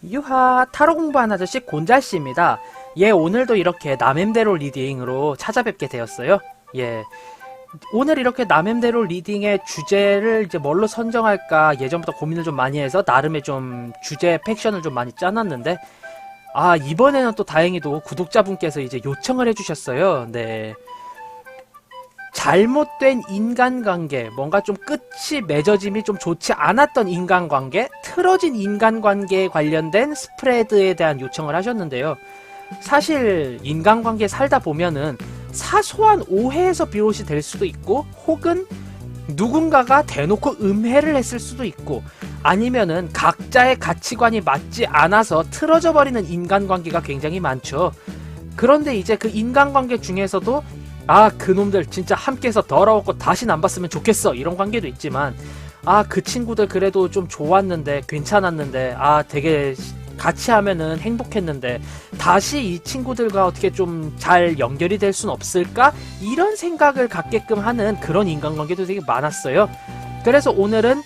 유하, 타로 공부하는 아저씨 곤잘씨입니다. 예, 오늘도 이렇게 남엠대로 리딩으로 찾아뵙게 되었어요. 예, 오늘 이렇게 남엠대로 리딩의 주제를 이제 뭘로 선정할까 예전부터 고민을 좀 많이 해서 나름의 좀 주제 팩션을 좀 많이 짜놨는데, 이번에는 또 다행히도 구독자분께서 이제 요청을 해주셨어요. 네. 잘못된 인간관계, 뭔가 좀 끝이 맺어짐이 좀 좋지 않았던 인간관계, 틀어진 인간관계에 관련된 스프레드에 대한 요청을 하셨는데요. 사실 인간관계에 살다 보면은 사소한 오해에서 비롯이 될 수도 있고, 혹은 누군가가 대놓고 음해를 했을 수도 있고, 아니면은 각자의 가치관이 맞지 않아서 틀어져 버리는 인간관계가 굉장히 많죠. 그런데 이제 그 인간관계 중에서도 그놈들 진짜 함께해서 더러웠고 다신 안 봤으면 좋겠어 이런 관계도 있지만, 그 친구들 그래도 좀 좋았는데 괜찮았는데 되게 같이 하면은 행복했는데 다시 이 친구들과 어떻게 좀 잘 연결이 될 순 없을까 이런 생각을 갖게끔 하는 그런 인간관계도 되게 많았어요. 그래서 오늘은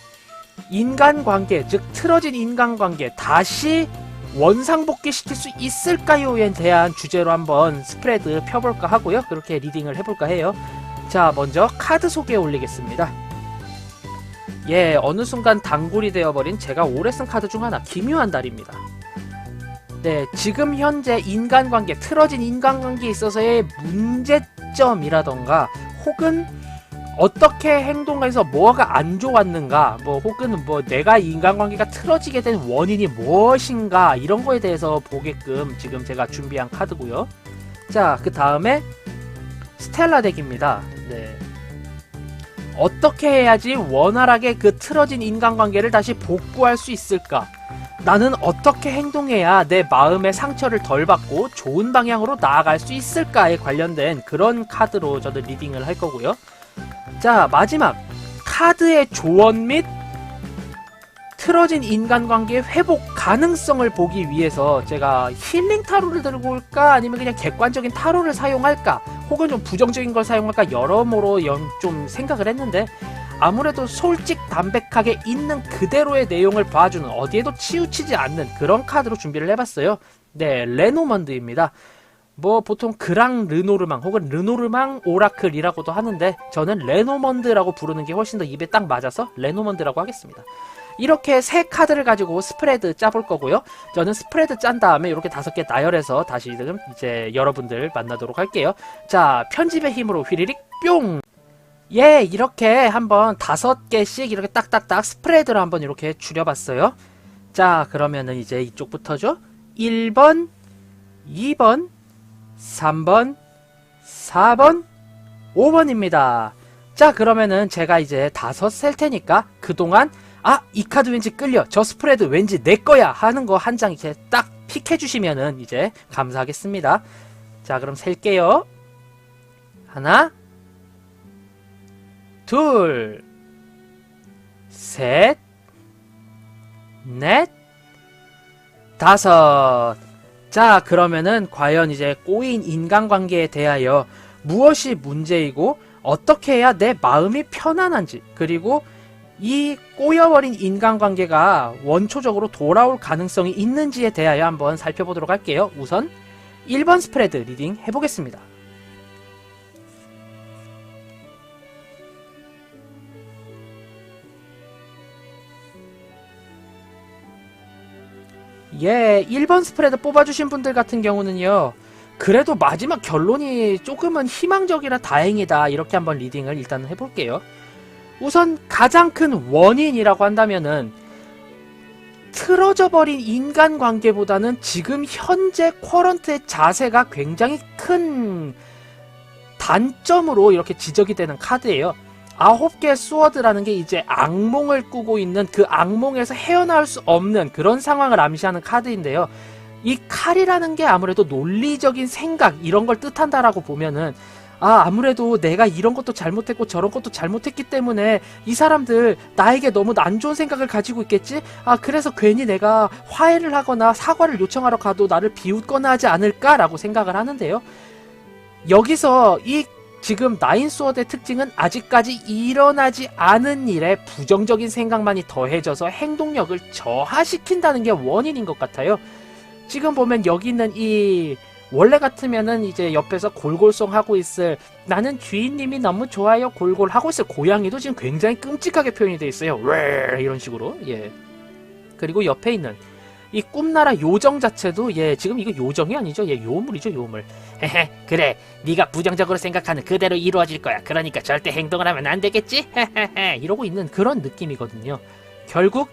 인간관계, 즉 틀어진 인간관계 다시 원상복귀 시킬 수 있을까요에 대한 주제로 한번 스프레드 펴볼까 하고요. 그렇게 리딩을 해볼까 해요. 자, 먼저 카드 소개에 올리겠습니다. 예, 어느 순간 단골이 되어버린 제가 오래 쓴 카드 중 하나, 기묘한 달입니다. 네, 지금 현재 인간관계, 틀어진 인간관계에 있어서의 문제점이라던가, 혹은 어떻게 행동해서 뭐가 안 좋았는가, 혹은 내가 인간관계가 틀어지게 된 원인이 무엇인가, 이런 거에 대해서 보게끔 지금 제가 준비한 카드고요. 자, 그 다음에 스텔라 덱입니다. 네. 어떻게 해야지 원활하게 그 틀어진 인간관계를 다시 복구할 수 있을까? 나는 어떻게 행동해야 내 마음의 상처를 덜 받고 좋은 방향으로 나아갈 수 있을까에 관련된 그런 카드로 저도 리딩을 할 거고요. 자, 마지막 카드의 조언 및 틀어진 인간관계의 회복 가능성을 보기 위해서 제가 힐링 타로를 들고 올까, 아니면 그냥 객관적인 타로를 사용할까, 혹은 좀 부정적인 걸 사용할까, 여러모로 좀 생각을 했는데, 아무래도 솔직 담백하게 있는 그대로의 내용을 봐주는, 어디에도 치우치지 않는 그런 카드로 준비를 해봤어요. 네, 레노먼드입니다. 보통 그랑 르노르망 혹은 르노르망 오라클이라고도 하는데, 저는 레노먼드라고 부르는 게 훨씬 더 입에 딱 맞아서 레노먼드라고 하겠습니다. 이렇게 세 카드를 가지고 스프레드 짜볼 거고요. 저는 스프레드 짠 다음에 이렇게 5개 나열해서 다시 이제 여러분들 만나도록 할게요. 자, 편집의 힘으로 휘리릭 뿅! 예, 이렇게 한번 5개씩 이렇게 딱딱딱 스프레드로 한번 이렇게 줄여봤어요. 자, 그러면은 이제 이쪽부터죠. 1번, 2번, 3번, 4번, 5번입니다. 자, 그러면은 제가 이제 5 셀 테니까 그동안 이 카드 왠지 끌려, 저 스프레드 왠지 내 거야 하는 거 한 장 이렇게 딱 픽해 주시면은 이제 감사하겠습니다. 자, 그럼 셀게요. 하나, 둘, 셋, 넷, 5. 자, 그러면은 과연 이제 꼬인 인간관계에 대하여 무엇이 문제이고 어떻게 해야 내 마음이 편안한지, 그리고 이 꼬여버린 인간관계가 원초적으로 돌아올 가능성이 있는지에 대하여 한번 살펴보도록 할게요. 우선 1번 스프레드 리딩 해보겠습니다. 예, 1번 스프레드 뽑아주신 분들 같은 경우는요, 그래도 마지막 결론이 조금은 희망적이라 다행이다, 이렇게 한번 리딩을 일단 해볼게요. 우선 가장 큰 원인이라고 한다면은 틀어져 버린 인간관계보다는 지금 현재 쿼런트의 자세가 굉장히 큰 단점으로 이렇게 지적이 되는 카드예요. 9개의 스워드라는 게 이제 악몽을 꾸고 있는, 그 악몽에서 헤어나올 수 없는 그런 상황을 암시하는 카드인데요. 이 칼이라는 게 아무래도 논리적인 생각, 이런 걸 뜻한다라고 보면은, 아무래도 내가 이런 것도 잘못했고 저런 것도 잘못했기 때문에 이 사람들 나에게 너무 안 좋은 생각을 가지고 있겠지? 그래서 괜히 내가 화해를 하거나 사과를 요청하러 가도 나를 비웃거나 하지 않을까라고 생각을 하는데요. 여기서 이 지금 나인스워드의 특징은 아직까지 일어나지 않은 일에 부정적인 생각만이 더해져서 행동력을 저하시킨다는 게 원인인 것 같아요. 지금 보면 여기 있는 이 원래 같으면은 이제 옆에서 골골송 하고 있을 나는 주인님이 너무 좋아요 골골 하고 있을 고양이도 지금 굉장히 끔찍하게 표현이 되어 있어요. 왜 이런 식으로. 예. 그리고 옆에 있는 이 꿈나라 요정 자체도 지금 이거 요정이 아니죠. 요물이죠, 요물. 헤헤, 그래. 네가 부정적으로 생각하는 그대로 이루어질 거야. 그러니까 절대 행동을 하면 안 되겠지? 헤헤헤. 이러고 있는 그런 느낌이거든요. 결국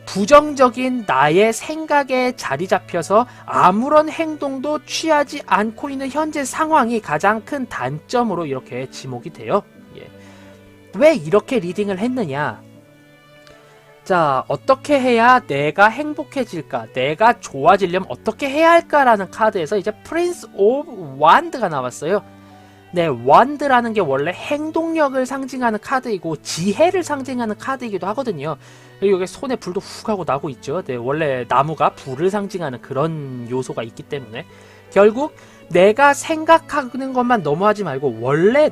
부정적인 나의 생각에 자리 잡혀서 아무런 행동도 취하지 않고 있는 현재 상황이 가장 큰 단점으로 이렇게 지목이 돼요. 왜 이렇게 리딩을 했느냐? 자, 어떻게 해야 내가 행복해질까? 내가 좋아지려면 어떻게 해야 할까라는 카드에서 이제 프린스 오브 완드가 나왔어요. 네, 완드라는 게 원래 행동력을 상징하는 카드이고 지혜를 상징하는 카드이기도 하거든요. 그리고 여기 손에 불도 훅 하고 나고 있죠. 네, 원래 나무가 불을 상징하는 그런 요소가 있기 때문에 결국 내가 생각하는 것만 너무 하지 말고 원래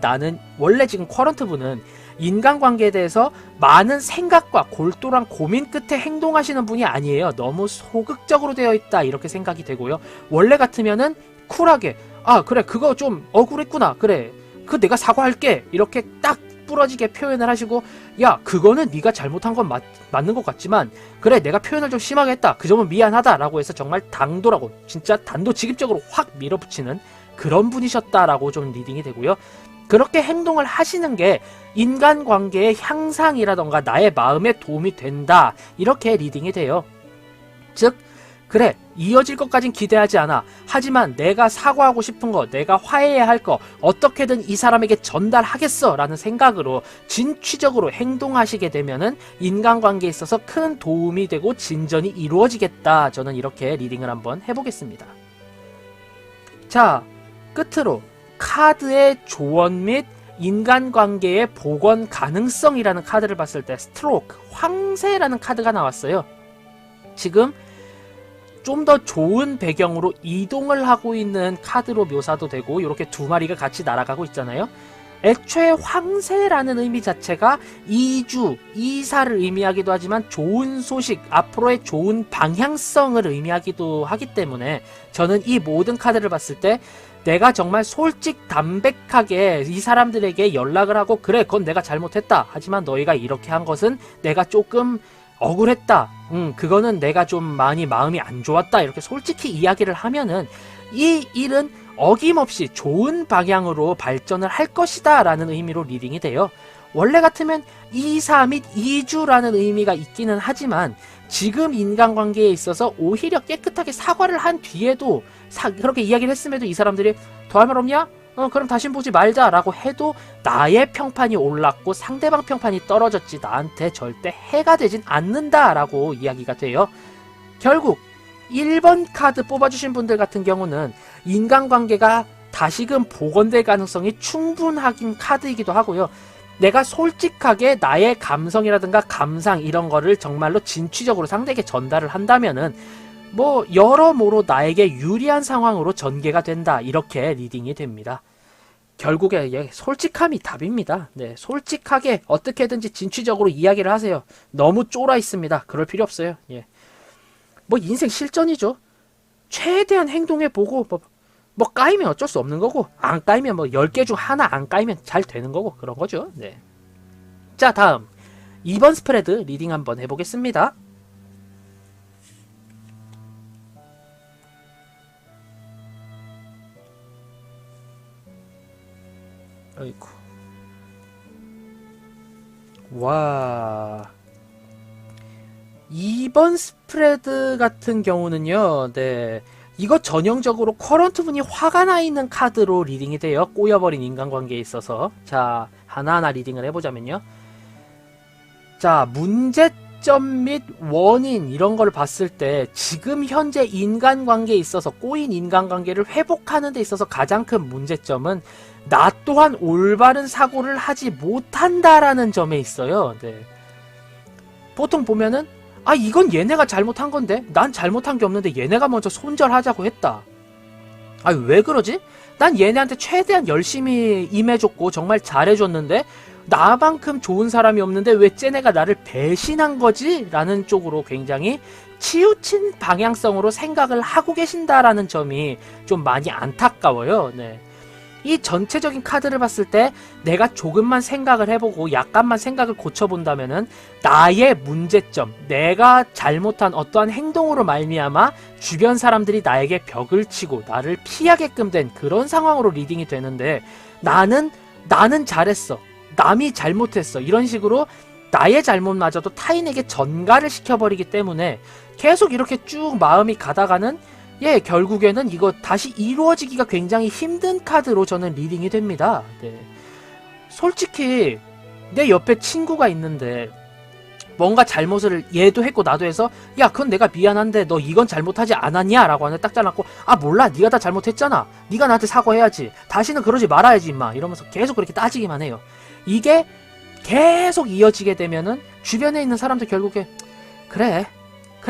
지금 쿼런트분은 인간관계에 대해서 많은 생각과 골똘한 고민 끝에 행동하시는 분이 아니에요. 너무 소극적으로 되어 있다 이렇게 생각이 되고요. 원래 같으면은 쿨하게 아 그래 그거 좀 억울했구나 그래 그 내가 사과할게 이렇게 딱 부러지게 표현을 하시고 야 그거는 네가 잘못한 건 맞는 것 같지만 그래 내가 표현을 좀 심하게 했다 그 점은 미안하다 라고 해서 정말 당돌하고 진짜 단도직입적으로 확 밀어붙이는 그런 분이셨다라고 좀 리딩이 되고요. 그렇게 행동을 하시는 게 인간관계의 향상이라던가 나의 마음에 도움이 된다 이렇게 리딩이 돼요. 즉 그래 이어질 것까진 기대하지 않아. 하지만 내가 사과하고 싶은 거 내가 화해해야 할 거 어떻게든 이 사람에게 전달하겠어 라는 생각으로 진취적으로 행동하시게 되면은 인간관계에 있어서 큰 도움이 되고 진전이 이루어지겠다. 저는 이렇게 리딩을 한번 해보겠습니다. 자 끝으로 카드의 조언 및 인간관계의 복원 가능성이라는 카드를 봤을 때 스트로크 황새라는 카드가 나왔어요. 지금 좀 더 좋은 배경으로 이동을 하고 있는 카드로 묘사도 되고 이렇게 두 마리가 같이 날아가고 있잖아요. 애초에 황새라는 의미 자체가 이주, 이사를 의미하기도 하지만 좋은 소식, 앞으로의 좋은 방향성을 의미하기도 하기 때문에 저는 이 모든 카드를 봤을 때 내가 정말 솔직 담백하게 이 사람들에게 연락을 하고 그래 그건 내가 잘못했다. 하지만 너희가 이렇게 한 것은 내가 조금 억울했다. 그거는 내가 좀 많이 마음이 안 좋았다. 이렇게 솔직히 이야기를 하면은 이 일은 어김없이 좋은 방향으로 발전을 할 것이다 라는 의미로 리딩이 돼요. 원래 같으면 이사 및 이주라는 의미가 있기는 하지만 지금 인간관계에 있어서 오히려 깨끗하게 사과를 한 뒤에도 그렇게 이야기를 했음에도 이 사람들이 더 할 말 없냐? 그럼 다신 보지 말자 라고 해도 나의 평판이 올랐고 상대방 평판이 떨어졌지 나한테 절대 해가 되진 않는다 라고 이야기가 돼요. 결국 1번 카드 뽑아주신 분들 같은 경우는 인간관계가 다시금 복원될 가능성이 충분하긴 카드이기도 하고요. 내가 솔직하게 나의 감성이라든가 감상 이런 거를 정말로 진취적으로 상대에게 전달을 한다면은 뭐 여러모로 나에게 유리한 상황으로 전개가 된다 이렇게 리딩이 됩니다. 결국에 솔직함이 답입니다. 네, 솔직하게 어떻게든지 진취적으로 이야기를 하세요. 너무 쫄아 있습니다. 그럴 필요 없어요. 뭐 인생 실전이죠. 최대한 행동해보고 뭐 까이면 어쩔 수 없는 거고 안 까이면 뭐 10개 중 하나 안 까이면 잘 되는 거고 그런 거죠. 네. 자 다음 2번 스프레드 리딩 한번 해보겠습니다. 어이쿠. 와 2번 스프레드 같은 경우는요. 네 이거 전형적으로 커런트분이 화가 나 있는 카드로 리딩이 돼요. 꼬여버린 인간관계에 있어서. 자 하나하나 리딩을 해보자면요. 자 문제점 및 원인 이런 걸 봤을 때 지금 현재 인간관계에 있어서 꼬인 인간관계를 회복하는 데 있어서 가장 큰 문제점은 나 또한 올바른 사고를 하지 못한다라는 점에 있어요. 네. 보통 보면은 아 이건 얘네가 잘못한 건데 난 잘못한 게 없는데 얘네가 먼저 손절하자고 했다. 아, 왜 그러지? 난 얘네한테 최대한 열심히 임해줬고 정말 잘해줬는데 나만큼 좋은 사람이 없는데 왜 쟤네가 나를 배신한 거지? 라는 쪽으로 굉장히 치우친 방향성으로 생각을 하고 계신다라는 점이 좀 많이 안타까워요. 네. 이 전체적인 카드를 봤을 때 내가 조금만 생각을 해보고 약간만 생각을 고쳐본다면은 나의 문제점, 내가 잘못한 어떠한 행동으로 말미암아 주변 사람들이 나에게 벽을 치고 나를 피하게끔 된 그런 상황으로 리딩이 되는데 나는 잘했어. 남이 잘못했어. 이런 식으로 나의 잘못마저도 타인에게 전가를 시켜버리기 때문에 계속 이렇게 쭉 마음이 가다가는 결국에는 이거 다시 이루어지기가 굉장히 힘든 카드로 저는 리딩이 됩니다. 네. 솔직히 내 옆에 친구가 있는데 뭔가 잘못을 얘도 했고 나도 해서 야 그건 내가 미안한데 너 이건 잘못하지 않았냐? 라고 하는데 딱 잘랐고 아 몰라 네가 다 잘못했잖아. 네가 나한테 사과해야지. 다시는 그러지 말아야지 임마. 이러면서 계속 그렇게 따지기만 해요. 이게 계속 이어지게 되면은 주변에 있는 사람들 결국에 그래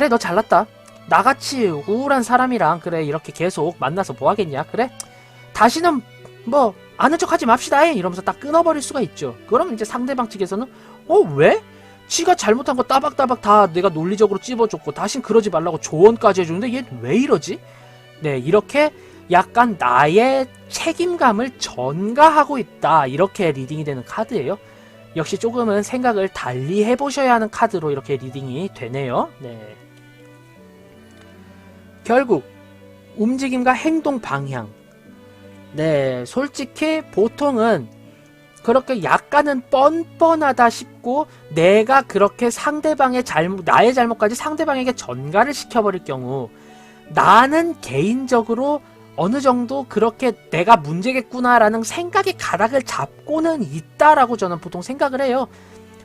너 잘났다. 나같이 우울한 사람이랑 그래 이렇게 계속 만나서 뭐 하겠냐. 그래 다시는 뭐 아는 척 하지 맙시다 이러면서 딱 끊어버릴 수가 있죠. 그럼 이제 상대방 측에서는 왜? 지가 잘못한 거 따박따박 다 내가 논리적으로 찝어줬고 다신 그러지 말라고 조언까지 해주는데 얘 왜 이러지? 네, 이렇게 약간 나의 책임감을 전가하고 있다, 이렇게 리딩이 되는 카드예요. 역시 조금은 생각을 달리 해보셔야 하는 카드로 이렇게 리딩이 되네요. 네. 결국 움직임과 행동 방향. 네, 솔직히 보통은 그렇게 약간은 뻔뻔하다 싶고 내가 그렇게 상대방의 나의 잘못까지 상대방에게 전가를 시켜버릴 경우 나는 개인적으로 어느 정도 그렇게 내가 문제겠구나라는 생각의 가닥을 잡고는 있다라고 저는 보통 생각을 해요.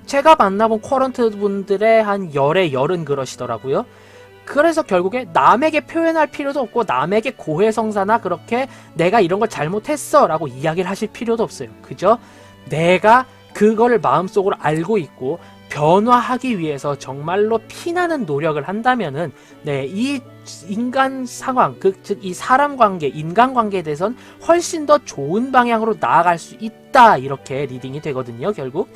제가 만나본 쿼런트 분들의 한 열의 열은 그러시더라고요. 그래서 결국에 남에게 표현할 필요도 없고 남에게 고해성사나 그렇게 내가 이런 걸 잘못했어 라고 이야기를 하실 필요도 없어요. 그죠? 내가 그거를 마음속으로 알고 있고 변화하기 위해서 정말로 피나는 노력을 한다면은 이 인간 상황, 즉 이 사람 관계, 인간 관계에 대해서는 훨씬 더 좋은 방향으로 나아갈 수 있다, 이렇게 리딩이 되거든요. 결국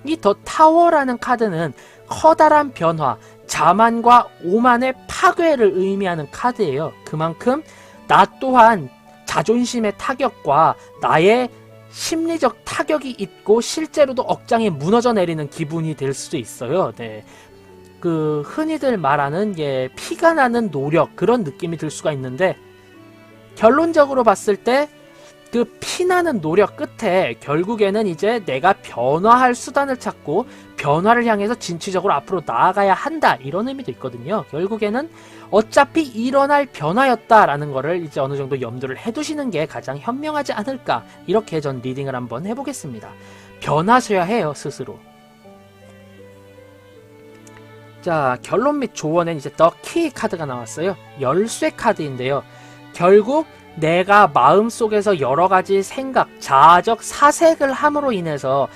이 더 타워라는 카드는 커다란 변화, 자만과 오만의 파괴를 의미하는 카드예요. 그만큼 나 또한 자존심의 타격과 나의 심리적 타격이 있고 실제로도 억장이 무너져 내리는 기분이 될 수도 있어요. 네. 그 흔히들 말하는 피가 나는 노력, 그런 느낌이 들 수가 있는데 결론적으로 봤을 때 그 피나는 노력 끝에 결국에는 이제 내가 변화할 수단을 찾고 변화를 향해서 진취적으로 앞으로 나아가야 한다, 이런 의미도 있거든요. 결국에는 어차피 일어날 변화였다라는 거를 이제 어느 정도 염두를 해두시는 게 가장 현명하지 않을까, 이렇게 전 리딩을 한번 해보겠습니다. 변하셔야 해요, 스스로. 자, 결론 및 조언엔 이제 더 키 카드가 나왔어요. 열쇠 카드인데요. 결국 내가 마음속에서 여러가지 생각, 자아적 사색을 함으로 인해서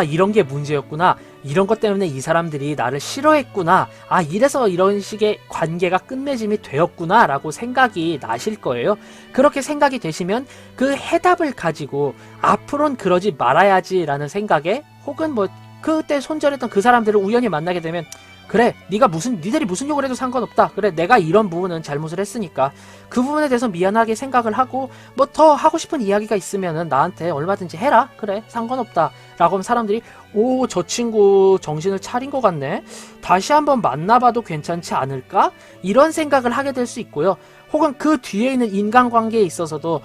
이런 게 문제였구나, 이런 것 때문에 이 사람들이 나를 싫어했구나, 이래서 이런 식의 관계가 끝맺음이 되었구나 라고 생각이 나실 거예요. 그렇게 생각이 되시면 그 해답을 가지고 앞으로는 그러지 말아야지 라는 생각에, 혹은 뭐 그때 손절했던 그 사람들을 우연히 만나게 되면 그래 니들이 무슨 욕을 해도 상관없다, 그래 내가 이런 부분은 잘못을 했으니까 그 부분에 대해서 미안하게 생각을 하고 뭐 더 하고 싶은 이야기가 있으면은 나한테 얼마든지 해라, 그래 상관없다 라고 하면 사람들이 저 친구 정신을 차린 것 같네, 다시 한번 만나봐도 괜찮지 않을까, 이런 생각을 하게 될 수 있고요. 혹은 그 뒤에 있는 인간관계에 있어서도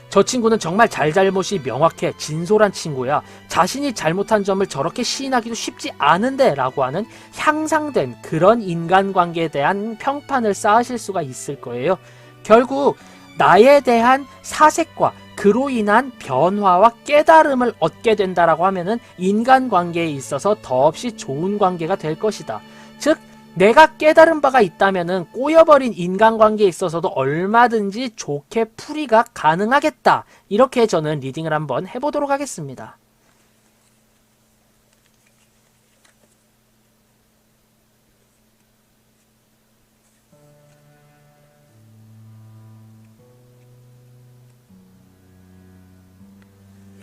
저 친구는 정말 잘잘못이 명확해, 진솔한 친구야, 자신이 잘못한 점을 저렇게 시인하기도 쉽지 않은데 라고 하는 향상된 그런 인간관계에 대한 평판을 쌓으실 수가 있을 거예요. 결국 나에 대한 사색과 그로 인한 변화와 깨달음을 얻게 된다라고 하면은 인간관계에 있어서 더없이 좋은 관계가 될 것이다. 즉 내가 깨달은 바가 있다면은 꼬여버린 인간관계에 있어서도 얼마든지 좋게 풀이가 가능하겠다, 이렇게 저는 리딩을 한번 해보도록 하겠습니다.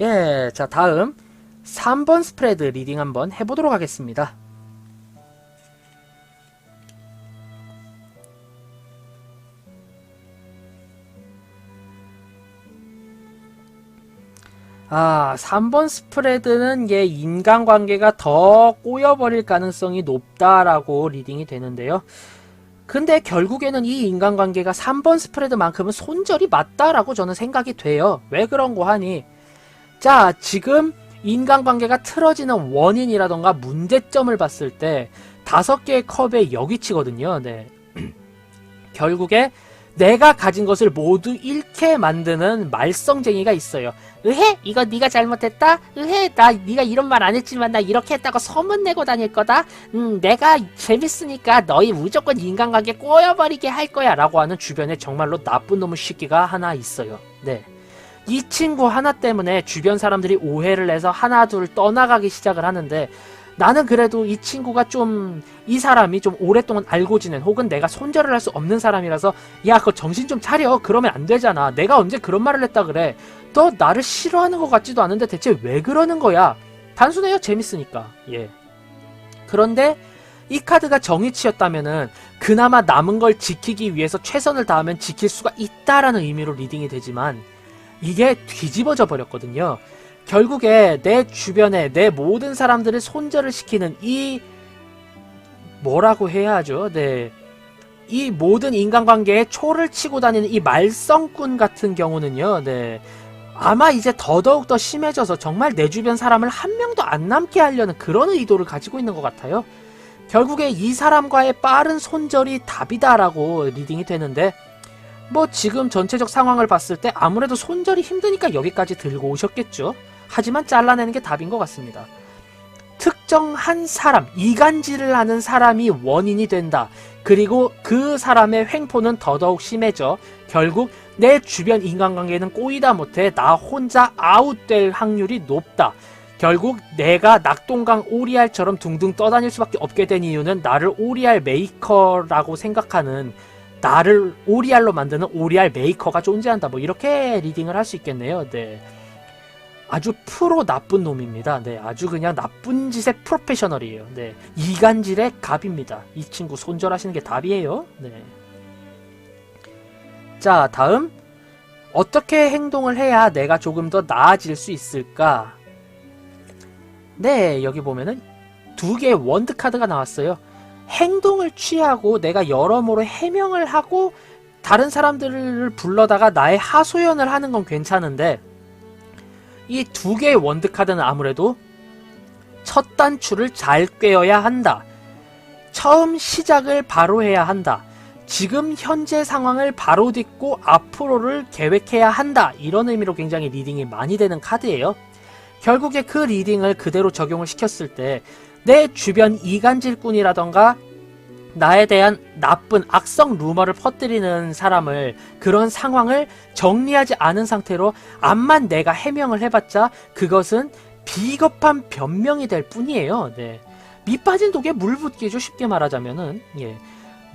예, 자 다음 3번 스프레드 리딩 한번 해보도록 하겠습니다. 아, 3번 스프레드는 얘 인간관계가 더 꼬여버릴 가능성이 높다라고 리딩이 되는데요. 근데 결국에는 이 인간관계가 3번 스프레드만큼은 손절이 맞다라고 저는 생각이 돼요. 왜 그런 거 하니? 자, 지금 인간관계가 틀어지는 원인이라던가 문제점을 봤을 때 5개의 컵에 여기 치거든요. 네. 결국에 내가 가진 것을 모두 잃게 만드는 말썽쟁이가 있어요. 으헤? 이거 네가 잘못했다? 으헤? 나 네가 이런 말 안 했지만 나 이렇게 했다고 소문내고 다닐 거다? 내가 재밌으니까 너희 무조건 인간관계 꼬여버리게 할 거야 라고 하는 주변에 정말로 나쁜 놈의 새끼가 하나 있어요. 네. 이 친구 하나 때문에 주변 사람들이 오해를 해서 하나 둘 떠나가기 시작을 하는데 나는 그래도 이 친구가 좀 이 사람이 좀 오랫동안 알고 지낸 혹은 내가 손절을 할 수 없는 사람이라서 야 그거 정신 좀 차려 그러면 안 되잖아 내가 언제 그런 말을 했다 그래 너 나를 싫어하는 것 같지도 않은데 대체 왜 그러는 거야 단순해요 재밌으니까 예 그런데 이 카드가 정의치였다면은 그나마 남은 걸 지키기 위해서 최선을 다하면 지킬 수가 있다라는 의미로 리딩이 되지만 이게 뒤집어져 버렸거든요. 결국에 내 주변에 내 모든 사람들을 손절을 시키는 이 뭐라고 해야 하죠? 네. 이 모든 인간관계에 초를 치고 다니는 이 말썽꾼 같은 경우는요. 네. 아마 이제 더더욱 더 심해져서 정말 내 주변 사람을 한 명도 안 남게 하려는 그런 의도를 가지고 있는 것 같아요. 결국에 이 사람과의 빠른 손절이 답이다라고 리딩이 되는데 뭐 지금 전체적 상황을 봤을 때 아무래도 손절이 힘드니까 여기까지 들고 오셨겠죠. 하지만 잘라내는 게 답인 것 같습니다. 특정한 사람, 이간질을 하는 사람이 원인이 된다. 그리고 그 사람의 횡포는 더더욱 심해져 결국 내 주변 인간관계는 꼬이다 못해 나 혼자 아웃될 확률이 높다. 결국 내가 낙동강 오리알처럼 둥둥 떠다닐 수밖에 없게 된 이유는 나를 오리알 메이커라고 생각하는 나를 오리알로 만드는 오리알 메이커가 존재한다. 뭐 이렇게 리딩을 할 수 있겠네요. 네. 아주 프로 나쁜 놈입니다. 네, 아주 그냥 나쁜 짓의 프로페셔널이에요. 네, 이간질의 갑입니다. 이 친구 손절하시는 게 답이에요. 네. 자, 다음 어떻게 행동을 해야 내가 조금 더 나아질 수 있을까? 네, 여기 보면은 2개의 원드 카드가 나왔어요. 행동을 취하고 내가 여러모로 해명을 하고 다른 사람들을 불러다가 나의 하소연을 하는 건 괜찮은데 이 2개의 원드 카드는 아무래도 첫 단추를 잘 꿰어야 한다. 처음 시작을 바로 해야 한다. 지금 현재 상황을 바로 딛고 앞으로를 계획해야 한다. 이런 의미로 굉장히 리딩이 많이 되는 카드예요. 결국에 그 리딩을 그대로 적용을 시켰을 때 내 주변 이간질꾼이라던가 나에 대한 나쁜 악성 루머를 퍼뜨리는 사람을 그런 상황을 정리하지 않은 상태로 암만 내가 해명을 해봤자 그것은 비겁한 변명이 될 뿐이에요. 네. 밑빠진 독에 물 붓기죠. 쉽게 말하자면은 예.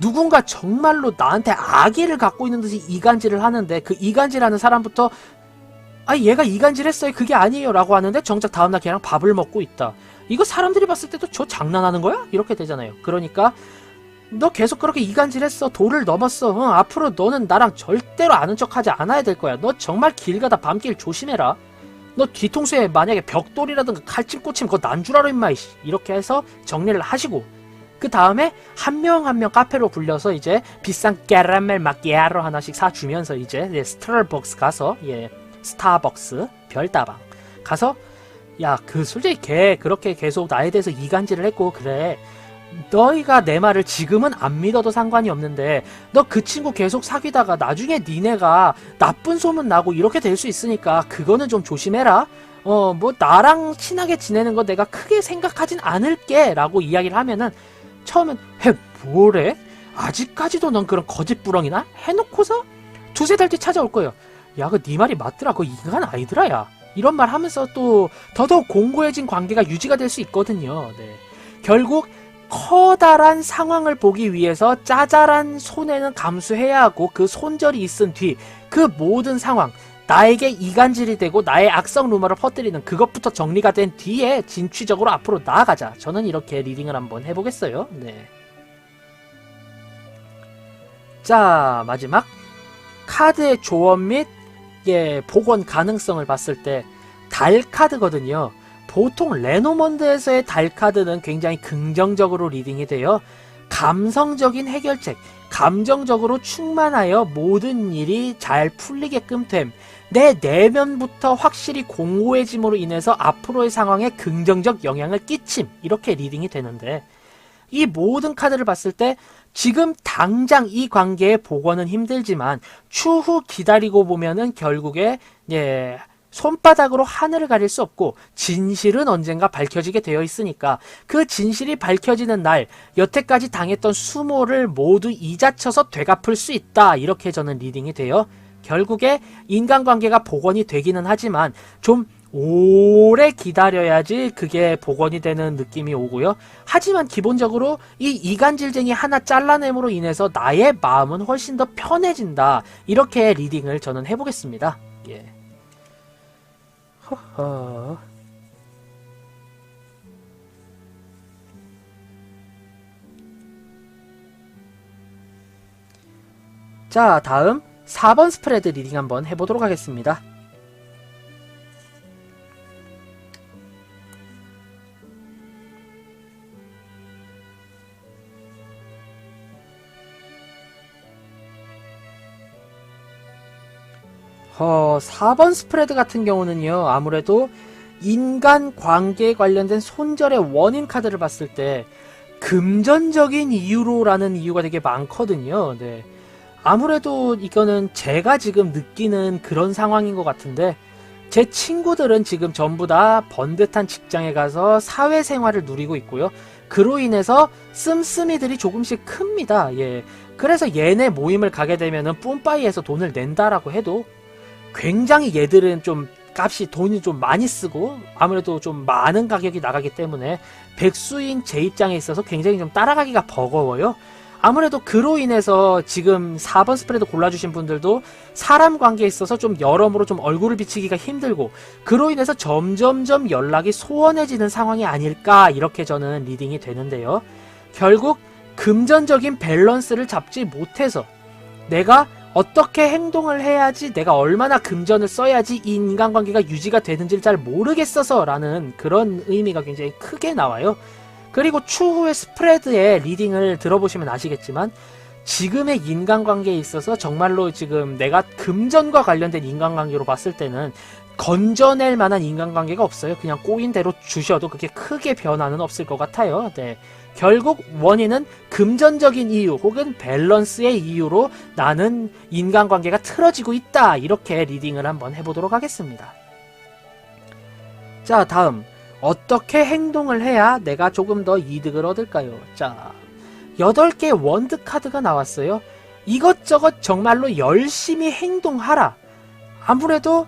누군가 정말로 나한테 악의를 갖고 있는 듯이 이간질을 하는데 그 이간질하는 사람부터 아 얘가 이간질했어요. 그게 아니에요 라고 하는데 정작 다음날 걔랑 밥을 먹고 있다. 이거 사람들이 봤을 때도 저 장난하는 거야? 이렇게 되잖아요. 그러니까 너 계속 그렇게 이간질했어. 도를 넘었어. 앞으로 너는 나랑 절대로 아는 척하지 않아야 될 거야. 너 정말 길 가다 밤길 조심해라. 너 뒤통수에 만약에 벽돌이라든가 칼집 꽂히면 그거 난 줄 알아 임마. 이렇게 해서 정리를 하시고 그 다음에 한 명 한 명 카페로 불려서 이제 비싼 캐러멜 마키아로 하나씩 사주면서 이제 스타벅스 가서 스타벅스 별다방 가서 야 그 솔직히 걔 그렇게 계속 나에 대해서 이간질을 했고 그래 너희가 내 말을 지금은 안 믿어도 상관이 없는데 너 그 친구 계속 사귀다가 나중에 니네가 나쁜 소문 나고 이렇게 될 수 있으니까 그거는 좀 조심해라. 뭐 나랑 친하게 지내는 거 내가 크게 생각하진 않을게 라고 이야기를 하면은 처음엔 뭐래? 아직까지도 넌 그런 거짓부렁이나? 해놓고서 2-3달 뒤 찾아올 거예요. 야 그 네 말이 맞더라. 그거 인간 아니더라 야. 이런 말 하면서 또 더더욱 공고해진 관계가 유지가 될 수 있거든요. 네. 결국 커다란 상황을 보기 위해서 짜잘한 손해는 감수해야 하고 그 손절이 있은 뒤 그 모든 상황 나에게 이간질이 되고 나의 악성 루머를 퍼뜨리는 그것부터 정리가 된 뒤에 진취적으로 앞으로 나아가자. 저는 이렇게 리딩을 한번 해보겠어요. 네. 자, 마지막 카드의 조언 및 복원 가능성을 봤을 때 달 카드거든요. 보통 레노먼드에서의 달 카드는 굉장히 긍정적으로 리딩이 돼요. 감성적인 해결책, 감정적으로 충만하여 모든 일이 잘 풀리게끔 됨. 내 내면부터 확실히 공고해짐으로 인해서 앞으로의 상황에 긍정적 영향을 끼침. 이렇게 리딩이 되는데, 이 모든 카드를 봤을 때 지금 당장 이 관계의 복원은 힘들지만 추후 기다리고 보면은 결국에 손바닥으로 하늘을 가릴 수 없고 진실은 언젠가 밝혀지게 되어 있으니까 그 진실이 밝혀지는 날 여태까지 당했던 수모를 모두 이자쳐서 되갚을 수 있다. 이렇게 저는 리딩이 돼요. 결국에 인간관계가 복원이 되기는 하지만 좀 오래 기다려야지 그게 복원이 되는 느낌이 오고요. 하지만 기본적으로 이 이간질쟁이 하나 잘라냄으로 인해서 나의 마음은 훨씬 더 편해진다. 이렇게 리딩을 저는 해보겠습니다. 예. 허허. 자, 다음 4번 스프레드 리딩 한번 해보도록 하겠습니다. 어, 4번 스프레드 같은 경우는요, 아무래도 인간관계에 관련된 손절의 원인 카드를 봤을 때 금전적인 이유로라는 이유가 되게 많거든요. 네. 아무래도 이거는 제가 지금 느끼는 그런 상황인 것 같은데, 제 친구들은 지금 전부 다 번듯한 직장에 가서 사회생활을 누리고 있고요. 그로 인해서 씀씀이들이 조금씩 큽니다. 예. 그래서 얘네 모임을 가게 되면은 뿜빠이에서 돈을 낸다라고 해도 굉장히 얘들은 좀 값이 돈이 좀 많이 쓰고 아무래도 좀 많은 가격이 나가기 때문에 백수인 제 입장에 있어서 굉장히 좀 따라가기가 버거워요. 아무래도 그로 인해서 지금 4번 스프레드 골라주신 분들도 사람 관계에 있어서 좀 여러모로 좀 얼굴을 비치기가 힘들고 그로 인해서 점점점 연락이 소원해지는 상황이 아닐까 이렇게 저는 리딩이 되는데요. 결국 금전적인 밸런스를 잡지 못해서 내가 어떻게 행동을 해야지 내가 얼마나 금전을 써야지 이 인간관계가 유지가 되는지를 잘 모르겠어서 라는 그런 의미가 굉장히 크게 나와요. 그리고 추후에 스프레드의 리딩을 들어보시면 아시겠지만 지금의 인간관계에 있어서 정말로 지금 내가 금전과 관련된 인간관계로 봤을 때는 건져낼 만한 인간관계가 없어요. 그냥 꼬인 대로 주셔도 그렇게 크게 변화는 없을 것 같아요. 네. 결국 원인은 금전적인 이유 혹은 밸런스의 이유로 나는 인간관계가 틀어지고 있다. 이렇게 리딩을 한번 해보도록 하겠습니다. 자, 다음 어떻게 행동을 해야 내가 조금 더 이득을 얻을까요? 자, 8개 원드 카드가 나왔어요. 이것저것 정말로 열심히 행동하라. 아무래도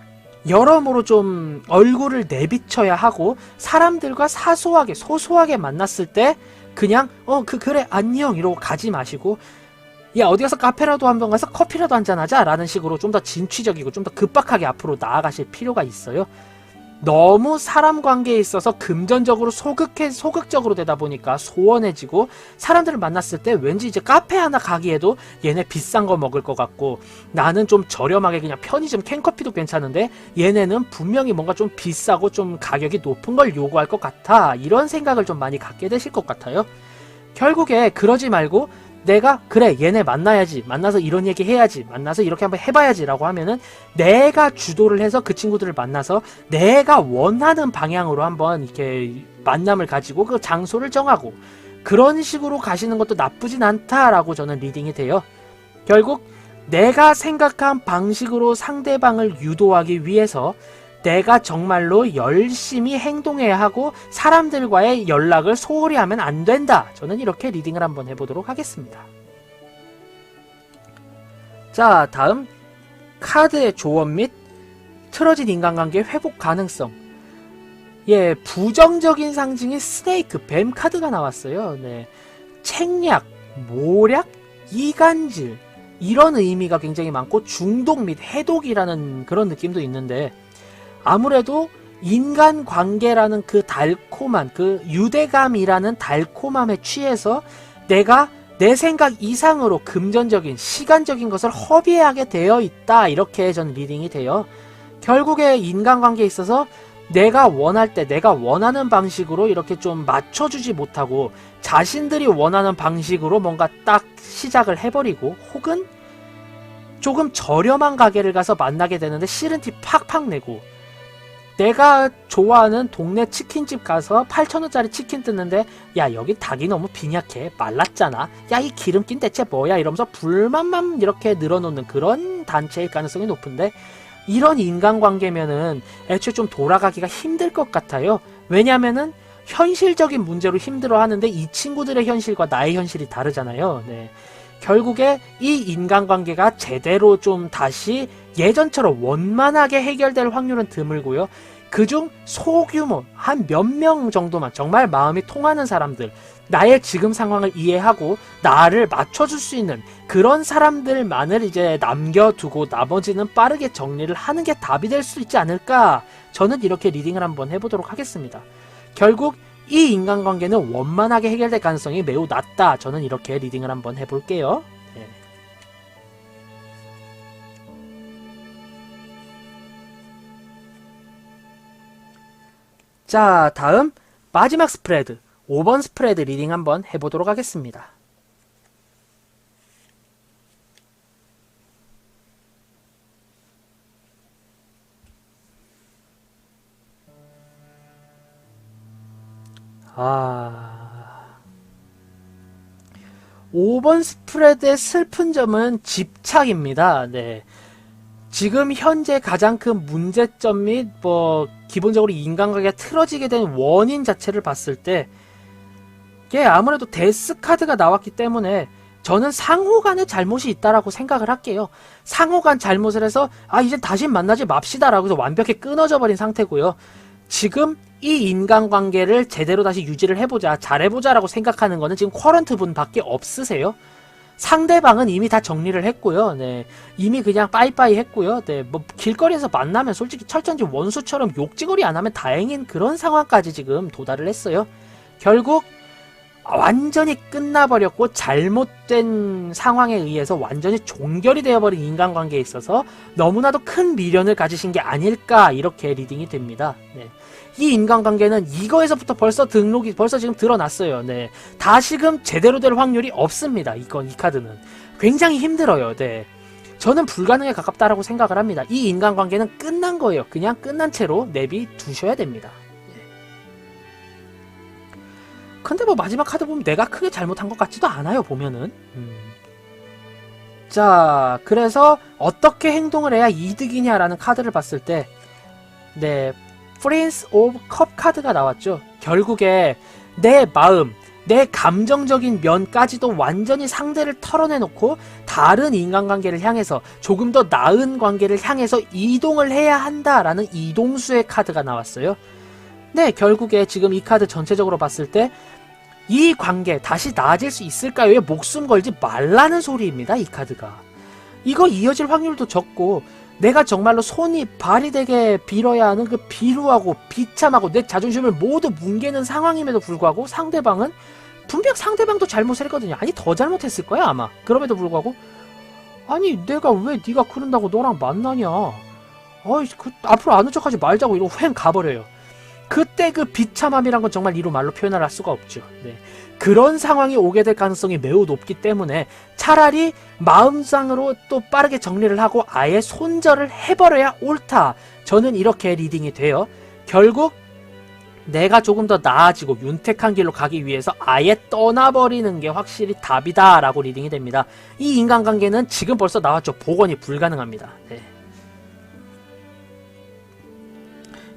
여러모로 좀 얼굴을 내비쳐야 하고 사람들과 사소하게 소소하게 만났을 때 그냥 그래 안녕 이러고 가지 마시고 야 어디 가서 카페라도 한번 가서 커피라도 한잔하자 라는 식으로 좀 더 진취적이고 좀 더 급박하게 앞으로 나아가실 필요가 있어요. 너무 사람 관계에 있어서 금전적으로 소극적으로 되다 보니까 소원해지고 사람들을 만났을 때 왠지 이제 카페 하나 가기에도 얘네 비싼 거 먹을 것 같고 나는 좀 저렴하게 그냥 편의점 캔커피도 괜찮은데 얘네는 분명히 뭔가 좀 비싸고 좀 가격이 높은 걸 요구할 것 같아. 이런 생각을 좀 많이 갖게 되실 것 같아요. 결국에 그러지 말고 내가 그래 얘네 만나야지 만나서 이런 얘기 해야지 만나서 이렇게 한번 해봐야지 라고 하면은 내가 주도를 해서 그 친구들을 만나서 내가 원하는 방향으로 한번 이렇게 만남을 가지고 그 장소를 정하고 그런 식으로 가시는 것도 나쁘진 않다라고 저는 리딩이 돼요. 결국 내가 생각한 방식으로 상대방을 유도하기 위해서 내가 정말로 열심히 행동해야 하고 사람들과의 연락을 소홀히 하면 안 된다. 저는 이렇게 리딩을 한번 해보도록 하겠습니다. 자, 다음 카드의 조언 및 틀어진 인간관계 회복 가능성. 예, 부정적인 상징인 스네이크, 뱀 카드가 나왔어요. 네, 책략, 모략, 이간질, 이런 의미가 굉장히 많고 중독 및 해독이라는 그런 느낌도 있는데 아무래도 인간관계라는 그 달콤한 그 유대감이라는 달콤함에 취해서 내가 내 생각 이상으로 금전적인 시간적인 것을 허비하게 되어 있다 이렇게 전 리딩이 돼요. 결국에 인간관계에 있어서 내가 원할 때 내가 원하는 방식으로 이렇게 좀 맞춰주지 못하고 자신들이 원하는 방식으로 뭔가 딱 시작을 해버리고 혹은 조금 저렴한 가게를 가서 만나게 되는데 싫은 티 팍팍 내고 내가 좋아하는 동네 치킨집 가서 8,000원짜리 치킨 뜯는데 야 여기 닭이 너무 빈약해 말랐잖아 야 이 기름긴 대체 뭐야 이러면서 불만만 이렇게 늘어놓는 그런 단체일 가능성이 높은데 이런 인간관계면은 애초에 좀 돌아가기가 힘들 것 같아요. 왜냐면은 현실적인 문제로 힘들어하는데 이 친구들의 현실과 나의 현실이 다르잖아요. 네. 결국에 이 인간관계가 제대로 좀 다시 예전처럼 원만하게 해결될 확률은 드물고요. 그중 소규모 한 몇 명 정도만 정말 마음이 통하는 사람들 나의 지금 상황을 이해하고 나를 맞춰줄 수 있는 그런 사람들만을 이제 남겨두고 나머지는 빠르게 정리를 하는 게 답이 될 수 있지 않을까 저는 이렇게 리딩을 한번 해보도록 하겠습니다. 결국 이 인간관계는 원만하게 해결될 가능성이 매우 낮다 저는 이렇게 리딩을 한번 해볼게요. 네. 자 다음 마지막 스프레드 5번 스프레드 리딩 한번 해보도록 하겠습니다. 아... 5번 스프레드의 슬픈 점은 집착입니다. 네. 지금 현재 가장 큰 문제점 및 기본적으로 인간관계가 틀어지게 된 원인 자체를 봤을 때 이게 아무래도 데스 카드가 나왔기 때문에 저는 상호간의 잘못이 있다라고 생각을 할게요. 상호간 잘못을 해서 이젠 다시 만나지 맙시다라고 해서 완벽히 끊어져 버린 상태고요. 지금 이 인간관계를 제대로 다시 유지를 해보자 잘해보자라고 생각하는 거는 지금 쿼런트 분밖에 없으세요. 상대방은 이미 다 정리를 했고요. 네. 이미 그냥 빠이빠이 했고요. 네. 길거리에서 만나면 솔직히 철전지 원수처럼 욕지거리 안 하면 다행인 그런 상황까지 지금 도달을 했어요. 결국 완전히 끝나버렸고 잘못된 상황에 의해서 완전히 종결이 되어버린 인간관계에 있어서 너무나도 큰 미련을 가지신 게 아닐까 이렇게 리딩이 됩니다. 네. 이 인간관계는 이거에서부터 벌써 지금 드러났어요. 네. 다시금 제대로 될 확률이 없습니다. 이 카드는 굉장히 힘들어요. 네. 저는 불가능에 가깝다라고 생각을 합니다. 이 인간관계는 끝난 거예요. 그냥 끝난 채로 내비 두셔야 됩니다. 근데 마지막 카드 보면 내가 크게 잘못한 것 같지도 않아요. 보면은 자 그래서 어떻게 행동을 해야 이득이냐라는 카드를 봤을 때 네, 프린스 오브 컵 카드가 나왔죠. 결국에 내 마음 내 감정적인 면까지도 완전히 상대를 털어내놓고 다른 인간관계를 향해서 조금 더 나은 관계를 향해서 이동을 해야 한다라는 이동수의 카드가 나왔어요. 네, 결국에 지금 이 카드 전체적으로 봤을 때 이 관계 다시 나아질 수 있을까요? 목숨 걸지 말라는 소리입니다. 이 카드가. 이거 이어질 확률도 적고 내가 정말로 손이 발이 되게 빌어야 하는 그 비루하고 비참하고 내 자존심을 모두 뭉개는 상황임에도 불구하고 상대방은 분명 상대방도 잘못을 했거든요. 아니 더 잘못했을 거야 아마. 그럼에도 불구하고 아니 내가 왜 네가 그런다고 너랑 만나냐. 앞으로 아는 척하지 말자고 이러고 휑 가버려요. 그때 그 비참함이란 건 정말 이로 말로 표현을 할 수가 없죠. 네. 그런 상황이 오게 될 가능성이 매우 높기 때문에 차라리 마음상으로 또 빠르게 정리를 하고 아예 손절을 해버려야 옳다. 저는 이렇게 리딩이 돼요. 결국 내가 조금 더 나아지고 윤택한 길로 가기 위해서 아예 떠나버리는 게 확실히 답이다 라고 리딩이 됩니다. 이 인간관계는 지금 벌써 나왔죠. 복원이 불가능합니다. 네.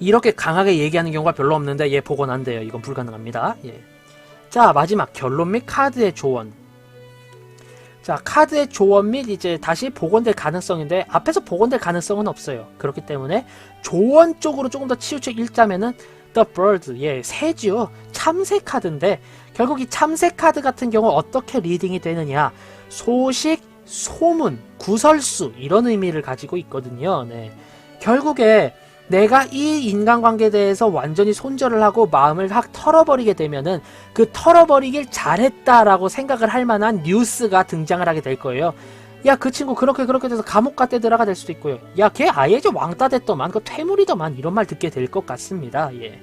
이렇게 강하게 얘기하는 경우가 별로 없는데 얘 복원 안 돼요. 이건 불가능합니다. 예. 자 마지막 결론 및 카드의 조언. 자 카드의 조언 및 이제 다시 복원될 가능성인데 앞에서 복원될 가능성은 없어요. 그렇기 때문에 조언 쪽으로 조금 더 치우쳐 읽자면은 The Bird, 예, 새지요. 참새 카드인데 결국 이 참새 카드 같은 경우 어떻게 리딩이 되느냐. 소식, 소문, 구설수 이런 의미를 가지고 있거든요. 네. 결국에 내가 이 인간관계에 대해서 완전히 손절을 하고 마음을 확 털어버리게 되면은 그 털어버리길 잘했다라고 생각을 할 만한 뉴스가 등장을 하게 될 거예요. 야, 그 친구 그렇게 돼서 감옥 갔대 들어가 될 수도 있고요. 야, 걔 아예 좀 왕따 됐더만, 그 퇴물이더만, 이런 말 듣게 될 것 같습니다. 예.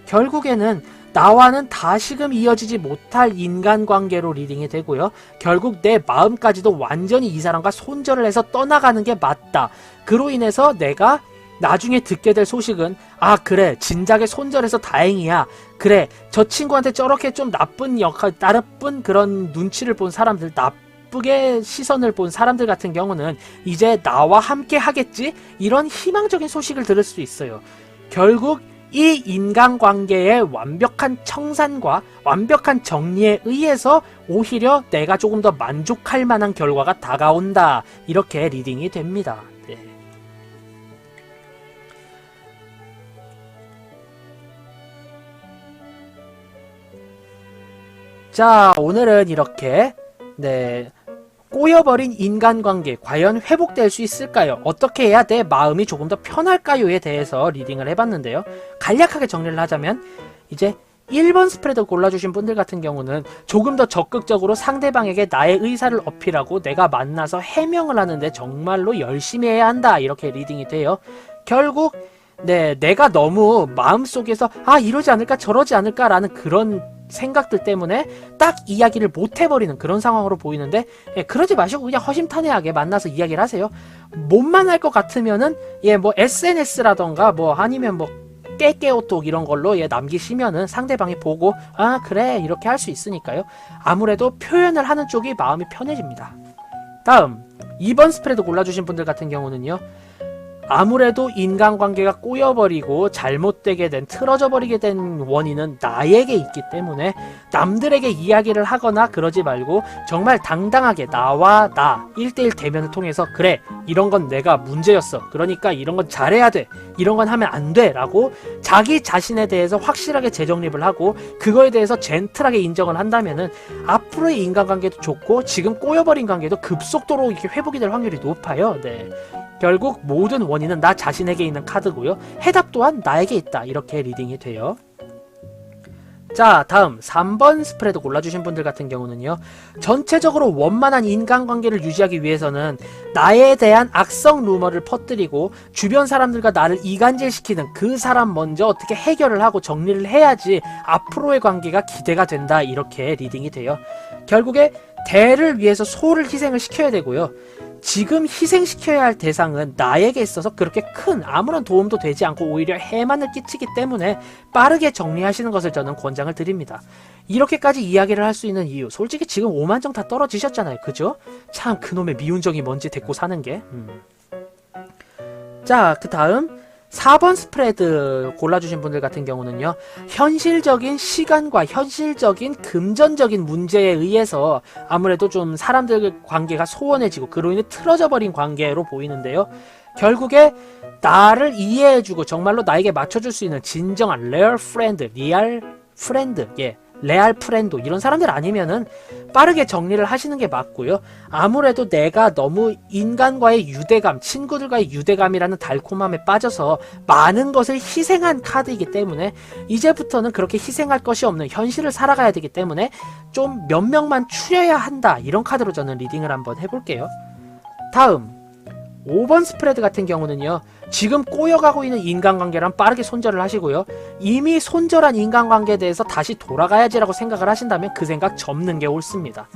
결국에는 나와는 다시금 이어지지 못할 인간관계로 리딩이 되고요. 결국 내 마음까지도 완전히 이 사람과 손절을 해서 떠나가는 게 맞다. 그로 인해서 내가 나중에 듣게 될 소식은 아, 그래, 진작에 손절해서 다행이야. 그래, 저 친구한테 저렇게 좀 나쁜 그런 눈치를 본 사람들, 나쁘게 시선을 본 사람들 같은 경우는 이제 나와 함께 하겠지? 이런 희망적인 소식을 들을 수 있어요. 결국 이 인간관계의 완벽한 청산과 완벽한 정리에 의해서 오히려 내가 조금 더 만족할 만한 결과가 다가온다. 이렇게 리딩이 됩니다. 네. 자, 오늘은 이렇게 꼬여버린 인간관계 과연 회복될 수 있을까요? 어떻게 해야 내 마음이 조금 더 편할까요?에 대해서 리딩을 해봤는데요. 간략하게 정리를 하자면 이제 1번 스프레드 골라주신 분들 같은 경우는 조금 더 적극적으로 상대방에게 나의 의사를 어필하고 내가 만나서 해명을 하는데 정말로 열심히 해야 한다. 이렇게 리딩이 돼요. 결국 내가 너무 마음속에서 이러지 않을까 저러지 않을까 라는 그런 생각들 때문에 딱 이야기를 못 해버리는 그런 상황으로 보이는데, 그러지 마시고 그냥 허심탄회하게 만나서 이야기를 하세요. 못 만날 것 같으면은 뭐 SNS라던가 뭐 아니면 뭐 깨깨오톡 이런 걸로 남기시면은 상대방이 보고 그래 이렇게 할 수 있으니까요. 아무래도 표현을 하는 쪽이 마음이 편해집니다. 다음 2번 스프레드 골라주신 분들 같은 경우는요, 아무래도 인간관계가 꼬여버리고 잘못되게 된, 틀어져버리게 된 원인은 나에게 있기 때문에 남들에게 이야기를 하거나 그러지 말고 정말 당당하게 나와 나 1대1 대면을 통해서 그래, 이런 건 내가 문제였어, 그러니까 이런 건 잘해야 돼, 이런 건 하면 안 돼 라고 자기 자신에 대해서 확실하게 재정립을 하고 그거에 대해서 젠틀하게 인정을 한다면은 앞으로의 인간관계도 좋고 지금 꼬여버린 관계도 급속도로 이렇게 회복이 될 확률이 높아요. 네. 결국 모든 원인은 나 자신에게 있는 카드고요. 해답 또한 나에게 있다. 이렇게 리딩이 돼요. 자, 다음 3번 스프레드 골라주신 분들 같은 경우는요, 전체적으로 원만한 인간관계를 유지하기 위해서는 나에 대한 악성 루머를 퍼뜨리고 주변 사람들과 나를 이간질시키는 그 사람 먼저 어떻게 해결을 하고 정리를 해야지 앞으로의 관계가 기대가 된다. 이렇게 리딩이 돼요. 결국에 대를 위해서 소를 희생을 시켜야 되고요. 지금 희생시켜야 할 대상은 나에게 있어서 그렇게 큰 아무런 도움도 되지 않고 오히려 해만을 끼치기 때문에 빠르게 정리하시는 것을 저는 권장을 드립니다. 이렇게까지 이야기를 할 수 있는 이유, 솔직히 지금 오만정 다 떨어지셨잖아요. 그죠? 참 그놈의 미운정이 뭔지 데리고 사는 게. 자, 그 다음 4번 스프레드 골라주신 분들 같은 경우는요, 현실적인 시간과 현실적인 금전적인 문제에 의해서 아무래도 좀 사람들 관계가 소원해지고 그로 인해 틀어져 버린 관계로 보이는데요. 결국에 나를 이해해주고 정말로 나에게 맞춰줄 수 있는 진정한 레알 프렌드, 리얼 프렌드, 레알 프렌드 이런 사람들 아니면은 빠르게 정리를 하시는 게 맞고요. 아무래도 내가 너무 인간과의 유대감, 친구들과의 유대감이라는 달콤함에 빠져서 많은 것을 희생한 카드이기 때문에 이제부터는 그렇게 희생할 것이 없는 현실을 살아가야 되기 때문에 좀 몇 명만 추려야 한다. 이런 카드로 저는 리딩을 한번 해볼게요. 다음 5번 스프레드 같은 경우는요, 지금 꼬여가고 있는 인간관계랑 빠르게 손절을 하시고요. 이미 손절한 인간관계에 대해서 다시 돌아가야지라고 생각을 하신다면 그 생각 접는 게 옳습니다.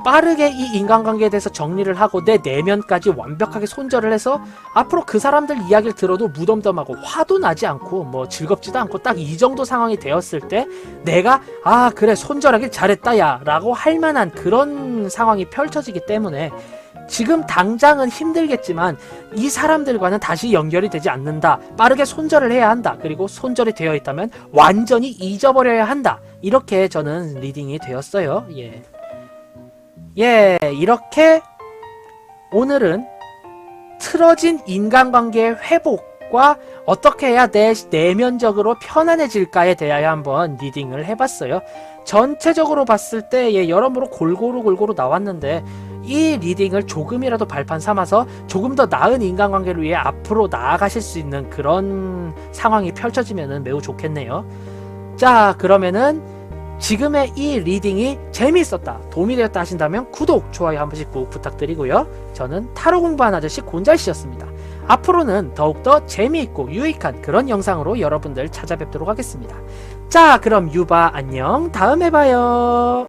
빠르게 이 인간관계에 대해서 정리를 하고 내 내면까지 완벽하게 손절을 해서 앞으로 그 사람들 이야기를 들어도 무덤덤하고 화도 나지 않고 뭐 즐겁지도 않고 딱 이 정도 상황이 되었을 때 내가 그래 손절하길 잘했다 야 라고 할 만한 그런 상황이 펼쳐지기 때문에 지금 당장은 힘들겠지만 이 사람들과는 다시 연결이 되지 않는다. 빠르게 손절을 해야 한다. 그리고 손절이 되어 있다면 완전히 잊어버려야 한다. 이렇게 저는 리딩이 되었어요. 이렇게 오늘은 틀어진 인간관계의 회복과 어떻게 해야 내 내면적으로 편안해질까에 대하여 한번 리딩을 해봤어요. 전체적으로 봤을 때 여러모로 골고루 나왔는데 이 리딩을 조금이라도 발판 삼아서 조금 더 나은 인간관계를 위해 앞으로 나아가실 수 있는 그런 상황이 펼쳐지면 매우 좋겠네요. 자, 그러면은 지금의 이 리딩이 재미있었다, 도움이 되었다 하신다면 구독, 좋아요 한 번씩 꼭 부탁드리고요. 저는 타로 공부하는 아저씨 곤잘씨였습니다. 앞으로는 더욱더 재미있고 유익한 그런 영상으로 여러분들 찾아뵙도록 하겠습니다. 자, 그럼 유바 안녕, 다음에 봐요.